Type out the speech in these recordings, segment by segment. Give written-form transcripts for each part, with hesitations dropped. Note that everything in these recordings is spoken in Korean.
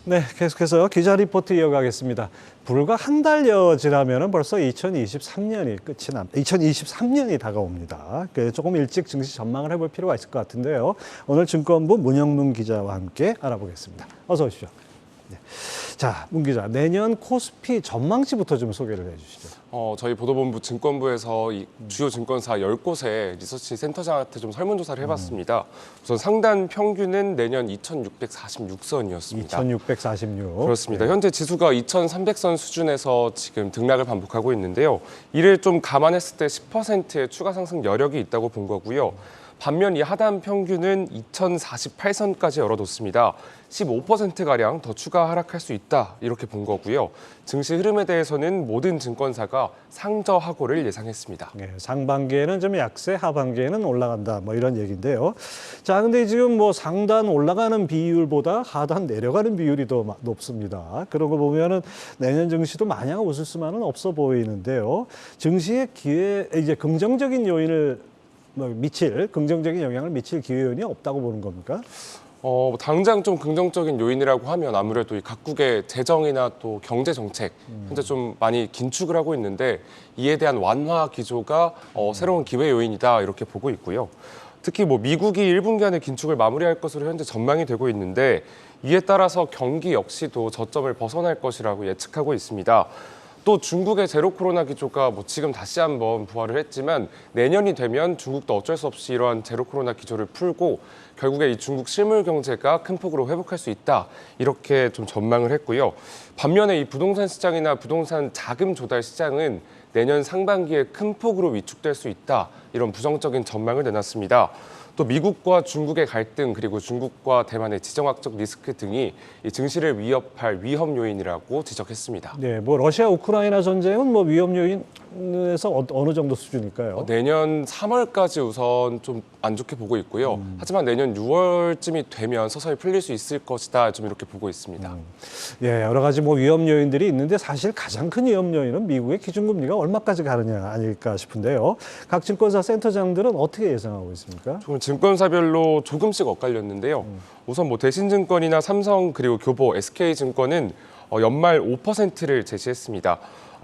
네, 계속해서 기자 리포트 이어가겠습니다. 불과 한 달여 지나면 벌써 2023년이 다가옵니다. 조금 일찍 증시 전망을 해볼 필요가 있을 것 같은데요. 오늘 증권부 문영문 기자와 함께 알아보겠습니다. 어서 오십시오. 네. 자, 문 기자, 내년 코스피 전망치부터 좀 소개를 해주시죠. 저희 보도본부 증권부에서 이 주요 증권사 10곳의 리서치 센터장한테 좀 설문조사를 해봤습니다. 우선 상단 평균은 내년 2,646선이었습니다. 2,646. 그렇습니다. 현재 지수가 2,300선 수준에서 지금 등락을 반복하고 있는데요. 이를 좀 감안했을 때 10%의 추가 상승 여력이 있다고 본 거고요. 반면 이 하단 평균은 2,048선까지 열어뒀습니다. 15%가량 더 추가 하락할 수 있다, 이렇게 본 거고요. 증시 흐름에 대해서는 모든 증권사가 상저하고를 예상했습니다. 네, 상반기에는 좀 약세, 하반기에는 올라간다, 뭐 이런 얘기인데요. 자, 근데 지금 뭐 상단 올라가는 비율보다 하단 내려가는 비율이 더 높습니다. 그런 거 보면은 내년 증시도 마냥 웃을 수만은 없어 보이는데요. 증시의 이제 긍정적인 영향을 미칠 기회 요인이 없다고 보는 겁니까? 당장 좀 긍정적인 요인이라고 하면 아무래도 이 각국의 재정이나 또 경제 정책 현재 좀 많이 긴축을 하고 있는데 이에 대한 완화 기조가 새로운 기회 요인이다, 이렇게 보고 있고요. 특히 뭐 미국이 1분기 안에 긴축을 마무리할 것으로 현재 전망이 되고 있는데 이에 따라서 경기 역시도 저점을 벗어날 것이라고 예측하고 있습니다. 또 중국의 제로 코로나 기조가 뭐 지금 다시 한번 부활을 했지만 내년이 되면 중국도 어쩔 수 없이 이러한 제로 코로나 기조를 풀고 결국에 이 중국 실물 경제가 큰 폭으로 회복할 수 있다, 이렇게 좀 전망을 했고요. 반면에 이 부동산 시장이나 부동산 자금 조달 시장은 내년 상반기에 큰 폭으로 위축될 수 있다, 이런 부정적인 전망을 내놨습니다. 또 미국과 중국의 갈등, 그리고 중국과 대만의 지정학적 리스크 등이 이 증시를 위협할 위험 요인이라고 지적했습니다. 네, 뭐 러시아 우크라이나 전쟁은 뭐 위험 요인에서 어느 정도 수준일까요? 내년 3월까지 우선 좀 안 좋게 보고 있고요. 하지만 내년 6월쯤이 되면 서서히 풀릴 수 있을 것이다, 좀 이렇게 보고 있습니다. 예, 여러 가지 뭐 위험 요인들이 있는데 사실 가장 큰 위험 요인은 미국의 기준금리가 얼마까지 가느냐 아닐까 싶은데요. 각 증권사 센터장들은 어떻게 예상하고 있습니까? 증권사별로 조금씩 엇갈렸는데요. 우선 뭐 대신증권이나 삼성, 그리고 교보, SK증권은 연말 5%를 제시했습니다.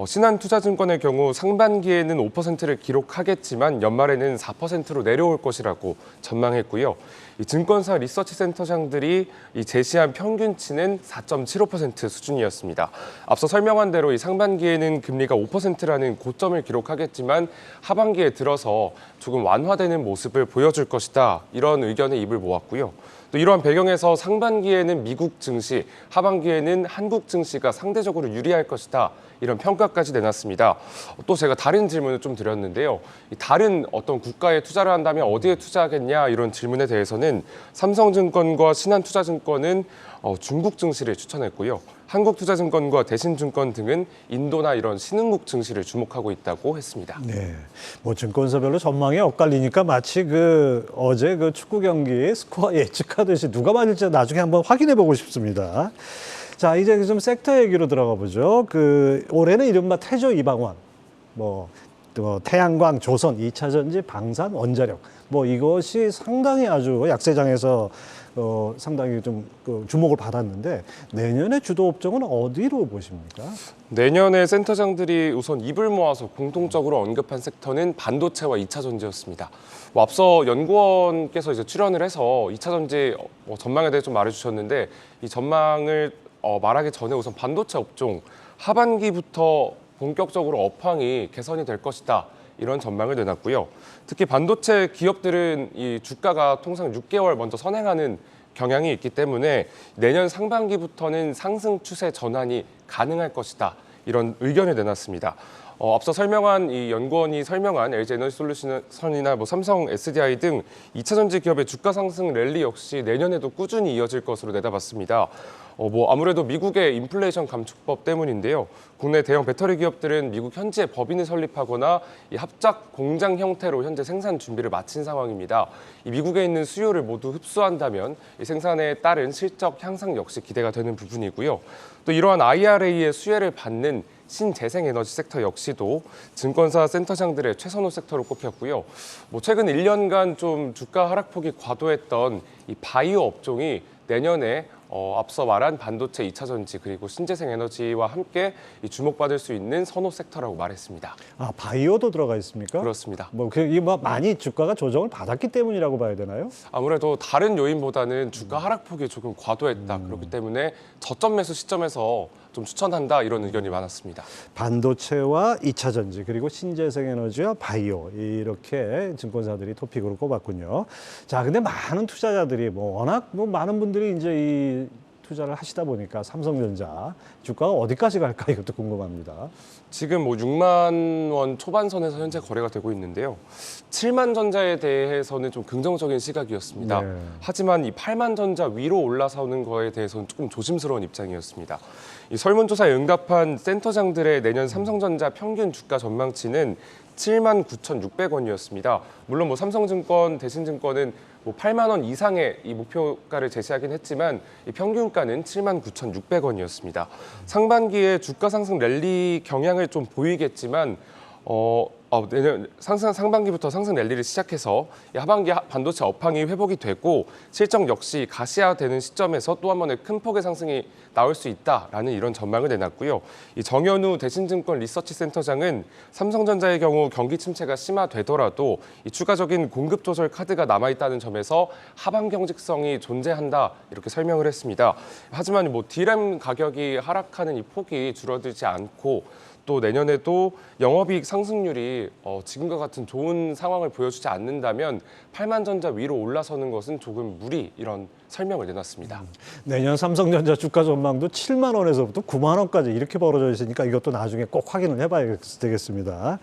신한투자증권의 경우 상반기에는 5%를 기록하겠지만 연말에는 4%로 내려올 것이라고 전망했고요. 이 증권사 리서치 센터장들이 이 제시한 평균치는 4.75% 수준이었습니다. 앞서 설명한 대로 이 상반기에는 금리가 5%라는 고점을 기록하겠지만 하반기에 들어서 조금 완화되는 모습을 보여줄 것이다, 이런 의견에 입을 모았고요. 또 이러한 배경에서 상반기에는 미국 증시, 하반기에는 한국 증시가 상대적으로 유리할 것이다, 이런 평가까지 내놨습니다. 또 제가 다른 질문을 좀 드렸는데요. 다른 어떤 국가에 투자를 한다면 어디에 투자하겠냐, 이런 질문에 대해서는 삼성증권과 신한투자증권은 중국 증시를 추천했고요. 한국투자증권과 대신증권 등은 인도나 이런 신흥국 증시를 주목하고 있다고 했습니다. 네, 뭐 증권사별로 전망이 엇갈리니까 마치 어제 축구 경기 스코어 예측하듯이 누가 맞을지 나중에 한번 확인해 보고 싶습니다. 자, 이제 좀 섹터 얘기로 들어가 보죠. 올해는 이른바 태조 이방원, 또 태양광, 조선, 2차 전지, 방산, 원자력, 이것이 상당히 아주 약세장에서 상당히 좀 주목을 받았는데 내년의 주도 업종은 어디로 보십니까? 내년에 센터장들이 우선 입을 모아서 공통적으로 언급한 섹터는 반도체와 2차 전지였습니다. 앞서 연구원께서 이제 출연을 해서 2차 전지 전망에 대해 좀 말해주셨는데 이 전망을 말하기 전에 우선 반도체 업종 하반기부터 본격적으로 업황이 개선이 될 것이다, 이런 전망을 내놨고요. 특히 반도체 기업들은 이 주가가 통상 6개월 먼저 선행하는 경향이 있기 때문에 내년 상반기부터는 상승 추세 전환이 가능할 것이다, 이런 의견을 내놨습니다. 앞서 설명한 이 연구원이 설명한 LG에너지솔루션이나 삼성 SDI 등 2차 전지 기업의 주가 상승 랠리 역시 내년에도 꾸준히 이어질 것으로 내다봤습니다. 아무래도 미국의 인플레이션 감축법 때문인데요. 국내 대형 배터리 기업들은 미국 현지에 법인을 설립하거나 이 합작 공장 형태로 현재 생산 준비를 마친 상황입니다. 이 미국에 있는 수요를 모두 흡수한다면 이 생산에 따른 실적 향상 역시 기대가 되는 부분이고요. 또 이러한 IRA의 수혜를 받는 신재생에너지 섹터 역시도 증권사 센터장들의 최선호 섹터로 꼽혔고요. 최근 1년간 좀 주가 하락폭이 과도했던 이 바이오 업종이 내년에 앞서 말한 반도체, 2차 전지 그리고 신재생 에너지와 함께 이 주목받을 수 있는 선호 섹터라고 말했습니다. 아, 바이오도 들어가 있습니까? 그렇습니다. 이게 많이 주가가 조정을 받았기 때문이라고 봐야 되나요? 아무래도 다른 요인보다는 주가 하락폭이 조금 과도했다. 그렇기 때문에 저점 매수 시점에서 좀 추천한다 이런 의견이 많았습니다. 반도체와 2차 전지 그리고 신재생 에너지와 바이오 이렇게 증권사들이 토픽으로 꼽았군요. 자, 근데 많은 투자자들이 워낙 많은 분들이 이제 이 투자를 하시다 보니까 삼성전자 주가가 어디까지 갈까 이것도 궁금합니다. 지금 6만 원 초반선에서 현재 거래가 되고 있는데요. 7만 전자에 대해서는 좀 긍정적인 시각이었습니다. 네. 하지만 이 8만 전자 위로 올라서는 거에 대해서는 조금 조심스러운 입장이었습니다. 이 설문조사에 응답한 센터장들의 내년 삼성전자 평균 주가 전망치는 7만 9,600원이었습니다. 물론 삼성증권, 대신증권은 8만 원 이상의 이 목표가를 제시하긴 했지만 이 평균가는 7만 9,600원이었습니다. 상반기에 주가 상승 랠리 경향을 좀 보이겠지만 내년 상반기부터 상승 랠리를 시작해서 이 하반기 반도체 업황이 회복이 되고 실적 역시 가시화되는 시점에서 또 한 번의 큰 폭의 상승이 나올 수 있다라는 이런 전망을 내놨고요. 이 정현우 대신증권 리서치 센터장은 삼성전자의 경우 경기 침체가 심화되더라도 이 추가적인 공급 조절 카드가 남아 있다는 점에서 하반 경직성이 존재한다 이렇게 설명을 했습니다. 하지만 D램 가격이 하락하는 이 폭이 줄어들지 않고 또 내년에도 영업이익 상승률이 지금과 같은 좋은 상황을 보여주지 않는다면 8만 전자 위로 올라서는 것은 조금 무리 이런 설명을 내놨습니다. 내년 삼성전자 주가 전망도 7만 원에서부터 9만 원까지 이렇게 벌어져 있으니까 이것도 나중에 꼭 확인을 해봐야 되겠습니다.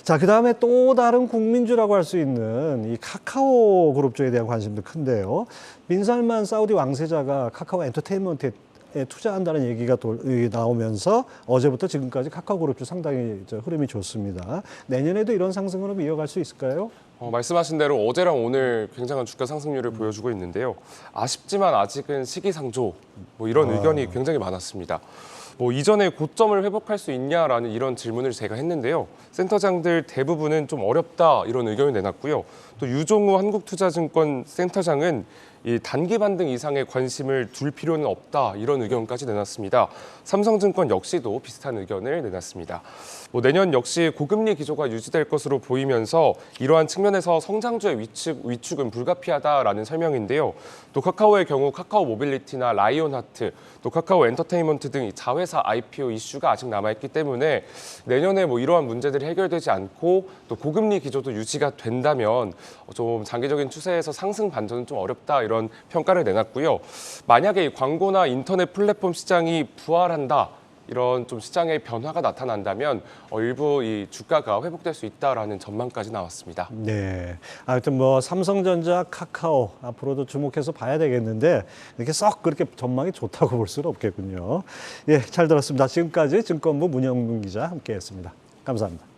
자, 그다음에 또 다른 국민주라고 할 수 있는 이 카카오 그룹 쪽에 대한 관심도 큰데요. 빈살만 사우디 왕세자가 카카오 엔터테인먼트에 투자한다는 얘기가 나오면서 어제부터 지금까지 카카오그룹주 상당히 흐름이 좋습니다. 내년에도 이런 상승 흐름 이어갈 수 있을까요? 말씀하신 대로 어제랑 오늘 굉장한 주가 상승률을 보여주고 있는데요. 아쉽지만 아직은 시기상조 이런 의견이 굉장히 많았습니다. 이전에 고점을 회복할 수 있냐라는 이런 질문을 제가 했는데요. 센터장들 대부분은 좀 어렵다 이런 의견을 내놨고요. 또 유종우 한국투자증권 센터장은 이 단기 반등 이상의 관심을 둘 필요는 없다 이런 의견까지 내놨습니다. 삼성증권 역시도 비슷한 의견을 내놨습니다. 내년 역시 고금리 기조가 유지될 것으로 보이면서 이러한 측면에서 성장주의 위축은 불가피하다라는 설명인데요. 또 카카오의 경우 카카오 모빌리티나 라이온하트, 또 카카오 엔터테인먼트 등 자회사 IPO 이슈가 아직 남아있기 때문에 내년에 이러한 문제들이 해결되지 않고 또 고금리 기조도 유지가 된다면 좀 장기적인 추세에서 상승 반전은 좀 어렵다 이런 평가를 내놨고요. 만약에 이 광고나 인터넷 플랫폼 시장이 부활한다. 이런 좀 시장의 변화가 나타난다면 일부 이 주가가 회복될 수 있다라는 전망까지 나왔습니다. 네, 하여튼 삼성전자, 카카오 앞으로도 주목해서 봐야 되겠는데 이렇게 썩 그렇게 전망이 좋다고 볼 수는 없겠군요. 예, 잘 들었습니다. 지금까지 증권부 문영근 기자 함께했습니다. 감사합니다.